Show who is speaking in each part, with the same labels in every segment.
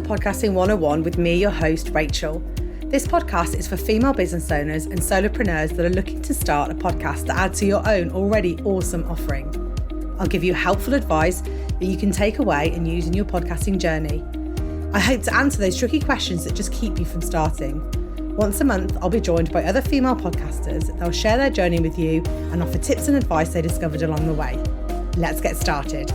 Speaker 1: Podcasting 101 with me, your host, Rachel. This podcast is for female business owners and solopreneurs that are looking to start a podcast that adds to your own already awesome offering. I'll give you helpful advice that you can take away and use in your podcasting journey. I hope to answer those tricky questions that just keep you from starting. Once a month, I'll be joined by other female podcasters. They'll share their journey with you and offer tips and advice they discovered along the way. Let's get started.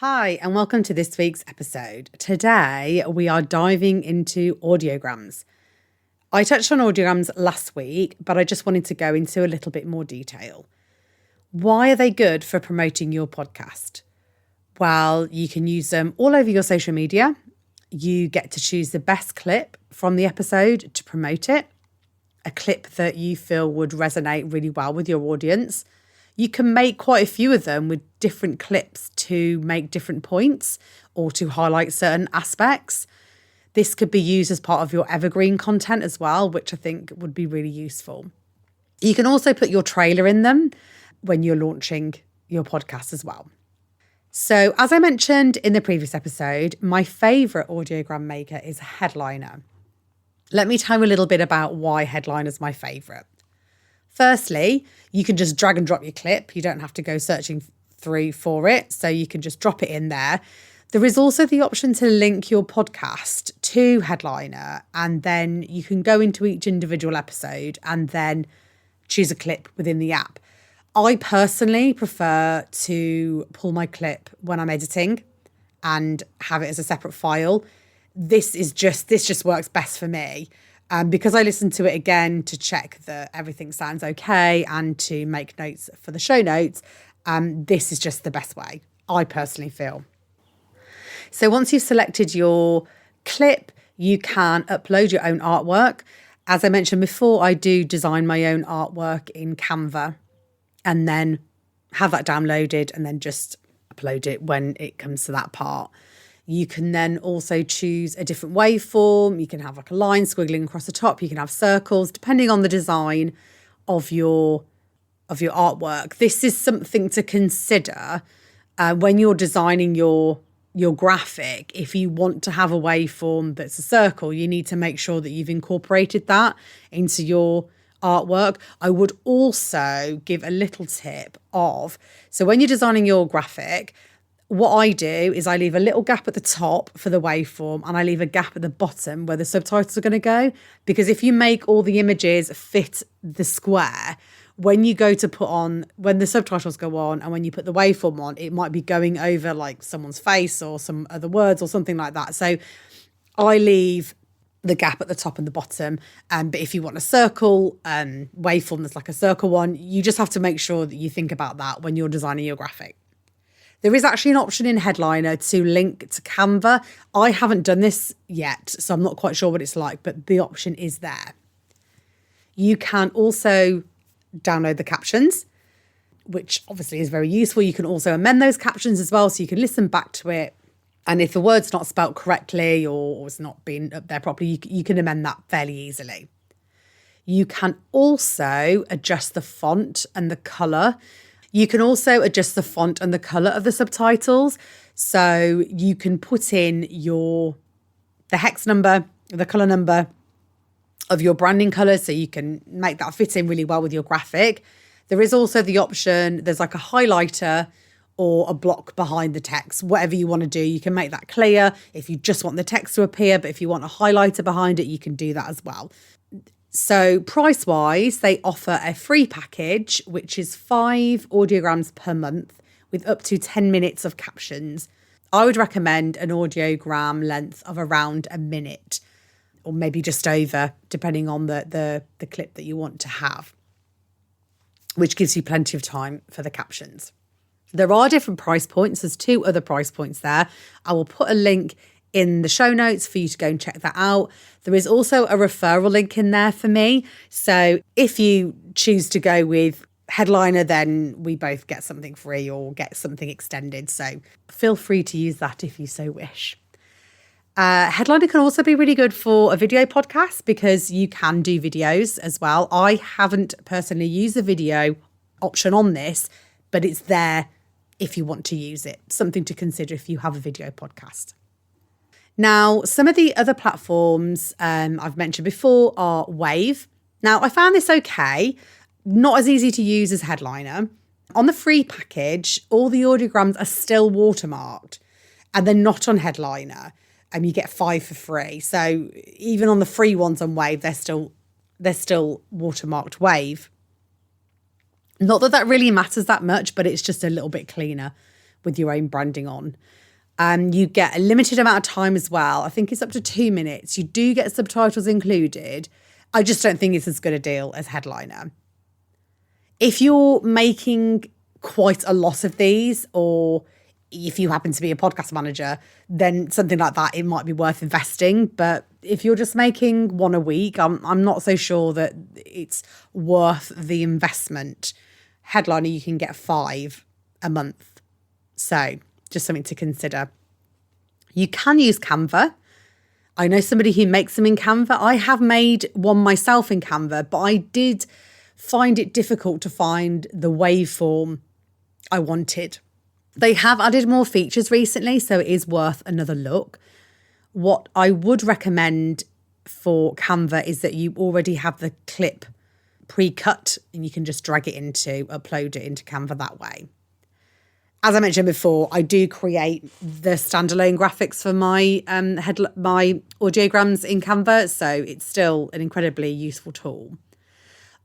Speaker 1: Hi, and welcome to this week's episode. Today, we are diving into audiograms. I touched on audiograms last week, but I just wanted to go into a little bit more detail. Why are they good for promoting your podcast? Well, you can use them all over your social media. You get to choose the best clip from the episode to promote it, a clip that you feel would resonate really well with your audience. You can make quite a few of them with different clips to make different points or to highlight certain aspects. This could be used as part of your evergreen content as well, which I think would be really useful. You can also put your trailer in them when you're launching your podcast as well. So as I mentioned in the previous episode, my favourite audiogram maker is Headliner. Let me tell you a little bit about why Headliner is my favourite. Firstly, you can just drag and drop your clip. You don't have to go searching through for it. So you can just drop it in there. There is also the option to link your podcast to Headliner, and then you can go into each individual episode and then choose a clip within the app. I personally prefer to pull my clip when I'm editing and have it as a separate file. This just works best for me. Because I listen to it again to check that everything sounds okay and to make notes for the show notes, this is just the best way, I personally feel. So once you've selected your clip, you can upload your own artwork. As I mentioned before, I do design my own artwork in Canva and then have that downloaded and then just upload it when it comes to that part. You can then also choose a different waveform. You can have like a line squiggling across the top. You can have circles, depending on the design of your artwork. This is something to consider when you're designing your graphic. If you want to have a waveform that's a circle, you need to make sure that you've incorporated that into your artwork. I would also give a little tip so when you're designing your graphic, what I do is I leave a little gap at the top for the waveform and I leave a gap at the bottom where the subtitles are going to go. Because if you make all the images fit the square, when you go to when the subtitles go on and when you put the waveform on, it might be going over like someone's face or some other words or something like that. So I leave the gap at the top and the bottom. But if you want a circle waveform that's like a circle one, you just have to make sure that you think about that when you're designing your graphic. There is actually an option in Headliner to link to Canva. I haven't done this yet, so I'm not quite sure what it's like, but the option is there. You can also download the captions, which obviously is very useful. You can also amend those captions as well, so you can listen back to it. And if the word's not spelt correctly or it's not been up there properly, you can amend that fairly easily. You can also adjust the font and the colour. You can also adjust the font and the colour of the subtitles. So you can put in the hex number, the colour number of your branding colour, so you can make that fit in really well with your graphic. There is also the option, there's like a highlighter or a block behind the text, whatever you want to do. You can make that clear if you just want the text to appear, but if you want a highlighter behind it, you can do that as well. So price-wise, they offer a free package, which is 5 audiograms per month with up to 10 minutes of captions. I would recommend an audiogram length of around a minute or maybe just over, depending on the clip that you want to have, which gives you plenty of time for the captions. There are different price points. There's 2 other price points there. I will put a link in the show notes for you to go and check that out. There is also a referral link in there for me. So if you choose to go with Headliner, then we both get something free or get something extended. So feel free to use that if you so wish. Headliner can also be really good for a video podcast because you can do videos as well. I haven't personally used the video option on this, but it's there if you want to use it. Something to consider if you have a video podcast. Now, some of the other platforms I've mentioned before are Wave. Now, I found this okay. Not as easy to use as Headliner. On the free package, all the audiograms are still watermarked and they're not on Headliner. You get 5 for free. So even on the free ones on Wave, they're still watermarked Wave. Not that really matters that much, but it's just a little bit cleaner with your own branding on. You get a limited amount of time as well. I think it's up to 2 minutes. You do get subtitles included. I just don't think it's as good a deal as Headliner. If you're making quite a lot of these, or if you happen to be a podcast manager, then something like that, it might be worth investing. But if you're just making one a week, I'm not so sure that it's worth the investment. Headliner, you can get 5 a month. So just something to consider. You can use Canva. I know somebody who makes them in Canva. I have made one myself in Canva, but I did find it difficult to find the waveform I wanted. They have added more features recently, so it is worth another look. What I would recommend for Canva is that you already have the clip pre-cut and you can just upload it into Canva that way. As I mentioned before, I do create the standalone graphics for my my audiograms in Canva, so it's still an incredibly useful tool.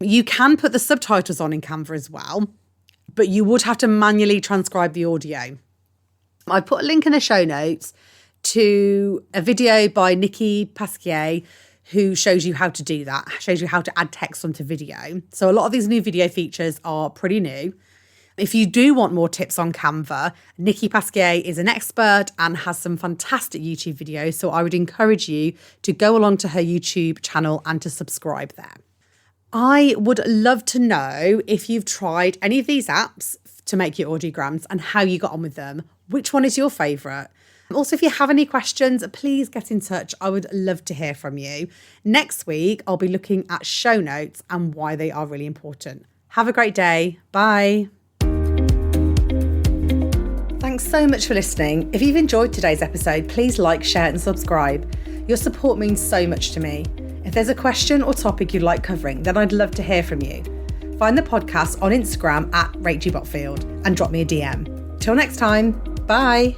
Speaker 1: You can put the subtitles on in Canva as well, but you would have to manually transcribe the audio. I put a link in the show notes to a video by Nikki Pasquier who shows you how to do that, shows you how to add text onto video. So a lot of these new video features are pretty new. If you do want more tips on Canva, Nikki Pasquier is an expert and has some fantastic YouTube videos, so I would encourage you to go along to her YouTube channel and to subscribe there. I would love to know if you've tried any of these apps to make your audiograms and how you got on with them. Which one is your favourite? Also, if you have any questions, please get in touch. I would love to hear from you. Next week, I'll be looking at show notes and why they are really important. Have a great day. Bye. Thanks so much for listening. If you've enjoyed today's episode, please like, share and subscribe. Your support means so much to me. If there's a question or topic you'd like covering, then I'd love to hear from you. Find the podcast on Instagram @RachelBotfield and drop me a DM. Till next time, bye.